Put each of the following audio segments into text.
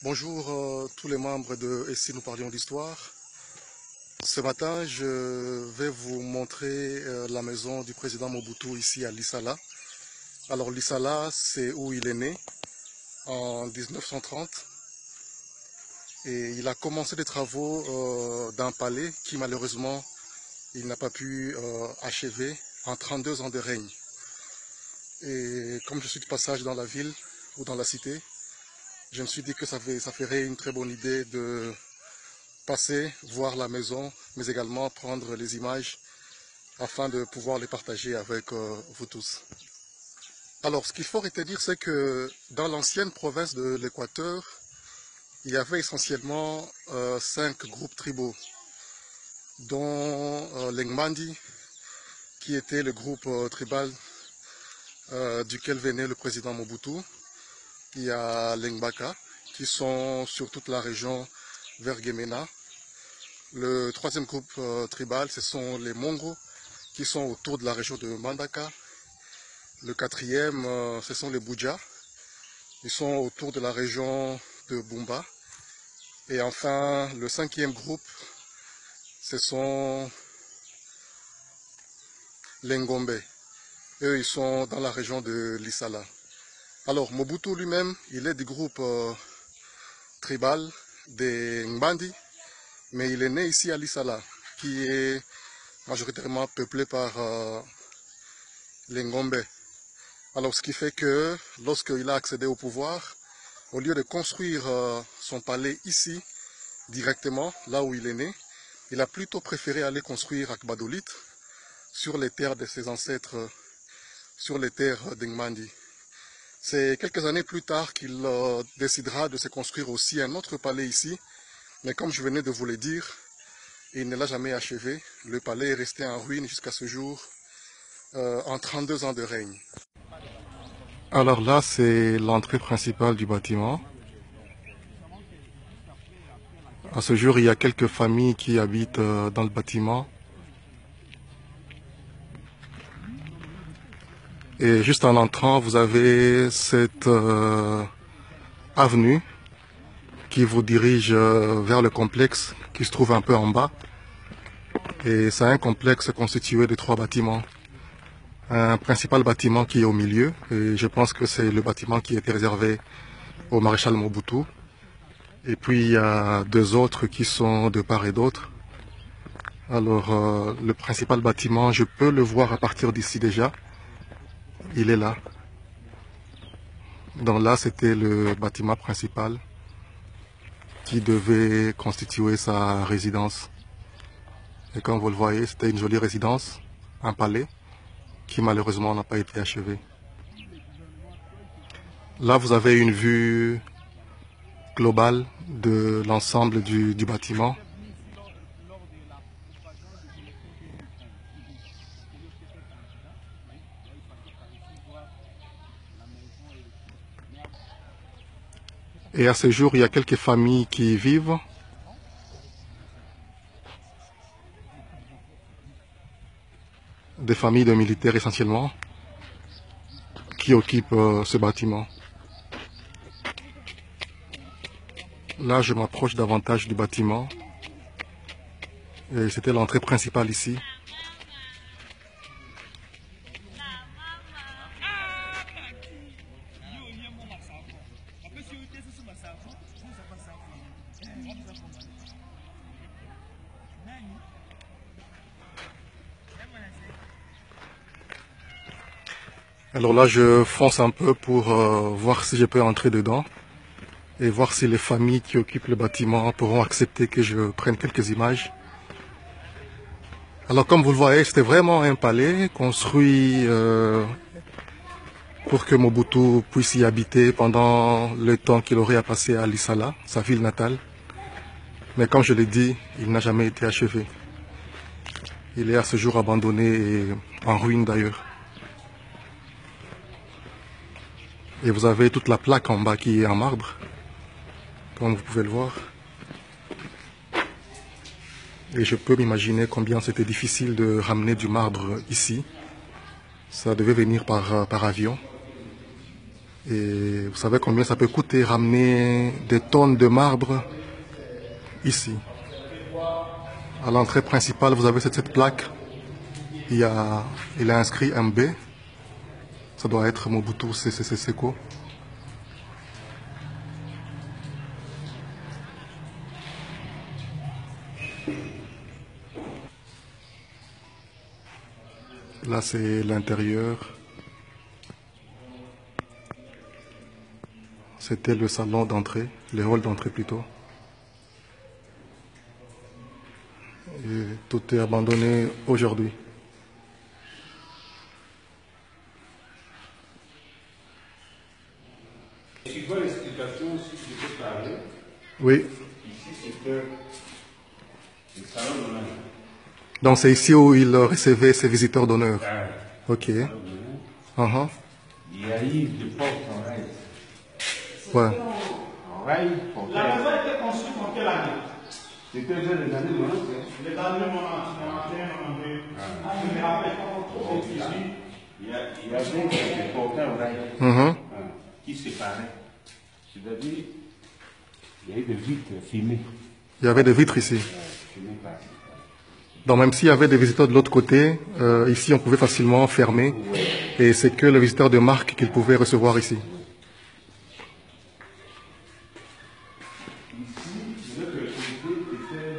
Bonjour tous les membres de Et si nous parlions d'histoire. Ce matin, je vais vous montrer la maison du président Mobutu ici à Lissala. Alors Lissala, c'est où il est né en 1930 et il a commencé des travaux d'un palais qui malheureusement il n'a pas pu achever en 32 ans de règne. Et comme je suis de passage dans la ville ou dans la cité, je me suis dit que ça ferait une très bonne idée de passer, voir la maison, mais également prendre les images afin de pouvoir les partager avec vous tous. Alors, ce qu'il faut retenir, c'est que dans l'ancienne province de l'Équateur, il y avait essentiellement 5 groupes tribaux, dont l'Engmandi, qui était le groupe tribal duquel venait le président Mobutu. Il y a l'Engbaka, qui sont sur toute la région vers Gemena. Le troisième groupe tribal, ce sont les Mongos, qui sont autour de la région de Mandaka. Le quatrième, ce sont les Boudja, ils sont autour de la région de Bumba. Et enfin, le cinquième groupe, ce sont les Ngombe. Eux, ils sont dans la région de Lissala. Alors, Mobutu lui-même, il est du groupe tribal des Ngbandi, mais il est né ici à Lissala, qui est majoritairement peuplé par les Ngombe. Alors, ce qui fait que lorsqu'il a accédé au pouvoir, au lieu de construire son palais ici, directement, là où il est né, il a plutôt préféré aller construire à Kbadolit, sur les terres de ses ancêtres, sur les terres d'Engmandi. C'est quelques années plus tard qu'il décidera de se construire aussi un autre palais ici, mais comme je venais de vous le dire, il ne l'a jamais achevé. Le palais est resté en ruine jusqu'à ce jour, en 32 ans de règne. Alors là, c'est l'entrée principale du bâtiment. À ce jour, il y a quelques familles qui habitent dans le bâtiment. Et juste en entrant, vous avez cette avenue qui vous dirige vers le complexe qui se trouve un peu en bas. Et c'est un complexe constitué de 3 bâtiments. Un principal bâtiment qui est au milieu, et je pense que c'est le bâtiment qui était réservé au maréchal Mobutu. Et puis il y a 2 autres qui sont de part et d'autre. Alors le principal bâtiment, je peux le voir à partir d'ici déjà. Il est là. Donc là, c'était le bâtiment principal qui devait constituer sa résidence. Et comme vous le voyez, c'était une jolie résidence, un palais, qui malheureusement n'a pas été achevé. Là, vous avez une vue globale de l'ensemble du bâtiment. Et à ce jour, il y a quelques familles qui y vivent. Des familles de militaires essentiellement, qui occupent ce bâtiment. Là, je m'approche davantage du bâtiment. Et c'était l'entrée principale ici. Alors là, je fonce un peu pour voir si je peux entrer dedans et voir si les familles qui occupent le bâtiment pourront accepter que je prenne quelques images. Alors comme vous le voyez, c'était vraiment un palais construit pour que Mobutu puisse y habiter pendant le temps qu'il aurait à passer à Lissala, sa ville natale. Mais comme je l'ai dit, il n'a jamais été achevé. Il est à ce jour abandonné et en ruine d'ailleurs. Et vous avez toute la plaque en bas qui est en marbre, comme vous pouvez le voir. Et je peux m'imaginer combien c'était difficile de ramener du marbre ici. Ça devait venir par avion. Et vous savez combien ça peut coûter ramener des tonnes de marbre ici. À l'entrée principale, vous avez cette plaque. Il est inscrit MB. Ça doit être Mobutu Sese Seko. Là, c'est l'intérieur. C'était le salon d'entrée, le hall d'entrée plutôt. Et tout est abandonné aujourd'hui. Tu vois l'explication si tu peux parler. Oui. Ici, c'était le salon d'honneur. Donc c'est ici où il recevait ses visiteurs d'honneur. Ok. Il y a eu des portes en rail. Ouais. En rail, La maison a été construite en quelle année? c'était vers les années 90. Les années 91, 92. Ah, je me rappelle pas trop ici. Il y avait des portes en rail qui séparaient. C'est-à-dire, il y a eu des vitres fumées. Il y avait des vitres ici. Fumées par Donc même s'il y avait des visiteurs de l'autre côté, ici on pouvait facilement fermer. Et c'est que le visiteur de marque qu'il pouvait recevoir ici. Ici, de l'autre côté, c'était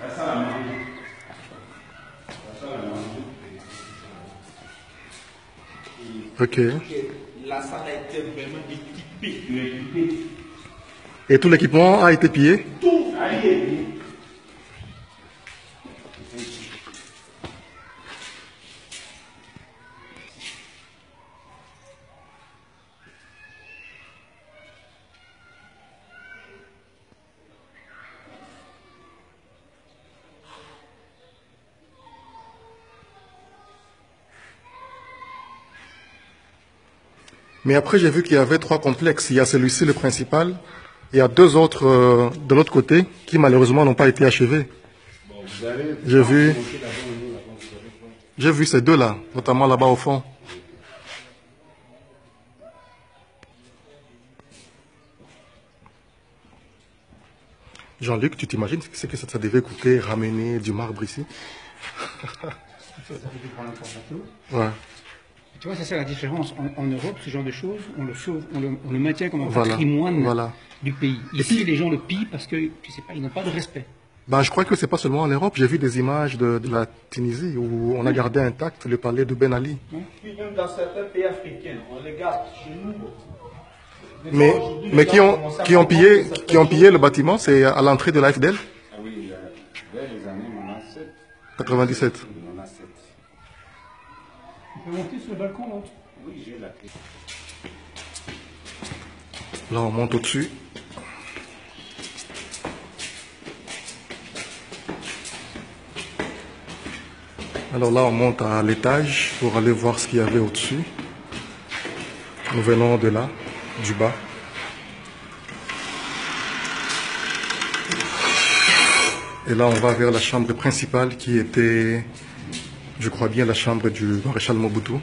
la salle à manger. La salle à manger. Ok. La salle a été vraiment équipée. Et tout l'équipement a été pillé? Tout a été. Mais après, j'ai vu qu'il y avait 3 complexes. Il y a celui-ci, le principal. Il y a 2 autres de l'autre côté qui malheureusement n'ont pas été achevés. J'ai vu ces 2-là, notamment là-bas au fond. Jean-Luc, tu t'imagines ce que ça devait coûter ramener du marbre ici? Ouais. Tu vois, c'est ça la différence. En Europe, ce genre de choses, on le maintient comme un patrimoine du pays. Ici, les gens le pillent parce que, tu sais pas, ils n'ont pas de respect. Ben, je crois que c'est pas seulement en Europe. J'ai vu des images de la Tunisie où on a gardé intact le palais de Ben Ali. Puis même dans certains pays africains, on les garde chez nous. Mais qui ont pillé le bâtiment, c'est à l'entrée de l'AFDL? Ah oui, vers les années 97. 97. 97. Tu peux monter sur le balcon, là? Oui, j'ai la clé. Là, on monte au-dessus. Alors là, on monte à l'étage pour aller voir ce qu'il y avait au-dessus. Nous venons de là, du bas. Et là, on va vers la chambre principale qui était, je crois bien, la chambre du maréchal Mobutu.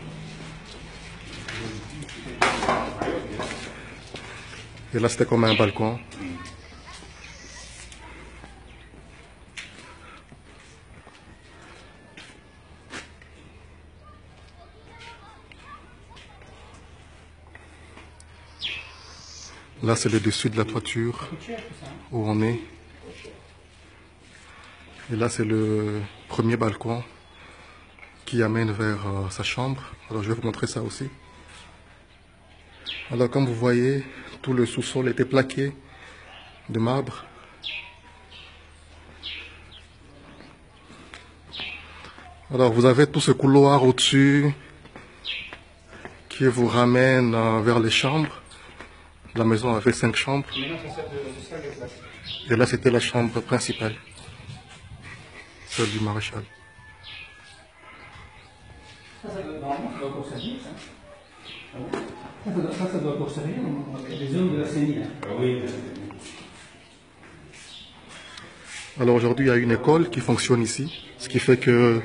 Et là, c'était comme un balcon. Là, c'est le dessus de la toiture où on est. Et là, c'est le premier balcon qui amène vers sa chambre. Alors, je vais vous montrer ça aussi. Alors, comme vous voyez, tout le sous-sol était plaqué de marbre. Alors, vous avez tout ce couloir au-dessus qui vous ramène vers les chambres. La maison avait 5 chambres. Et là, c'était la chambre principale, celle du maréchal. Ça doit encore servir, ça. Ça doit encore servir, les hommes de la CENI. Oui. Alors aujourd'hui, il y a une école qui fonctionne ici, ce qui fait que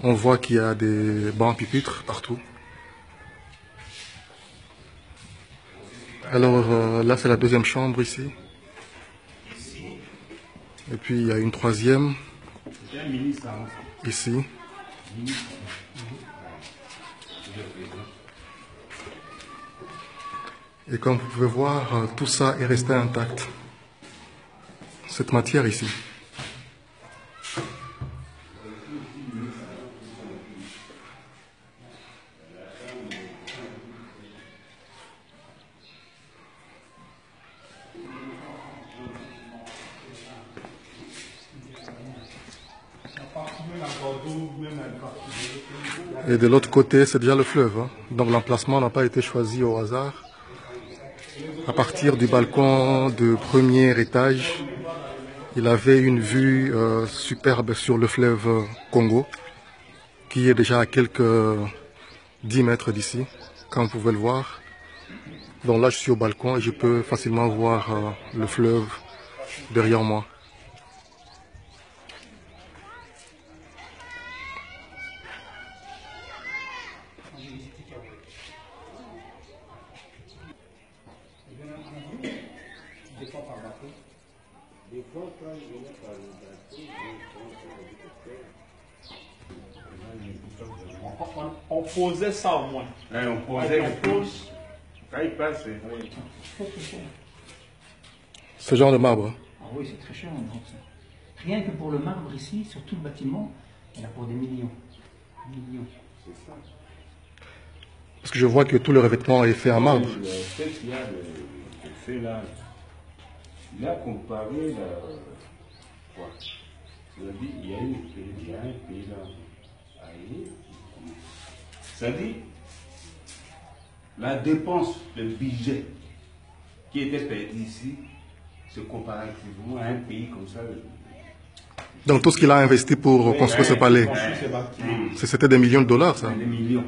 on voit qu'il y a des bancs pupitres partout. Alors là, c'est la deuxième chambre ici. Et puis il y a une troisième ici. Et comme vous pouvez voir, tout ça est resté intact. Cette matière ici. Et de l'autre côté, c'est déjà le fleuve. Hein. Donc l'emplacement n'a pas été choisi au hasard. À partir du balcon de premier étage, il avait une vue superbe sur le fleuve Congo, qui est déjà à quelques 10 mètres d'ici, comme vous pouvez le voir. Donc là, je suis au balcon et je peux facilement voir le fleuve derrière moi. On posait ça au moins. On posait le pouce. Quand il passe, Ce genre de marbre. Ah oui, c'est très cher. Rien que pour le marbre ici, sur tout le bâtiment, il y en a pour des millions. C'est ça. Parce que je vois que tout le revêtement est fait en marbre. Le fait qu'il y a le fait là, il a comparé quoi? C'est-à-dire, il y a un pays là. C'est-à-dire, la dépense, le budget qui était perdu ici, c'est comparativement à un pays comme ça. Donc tout ce qu'il a investi pour construire ce palais, c'était des millions de dollars, ça. Des millions.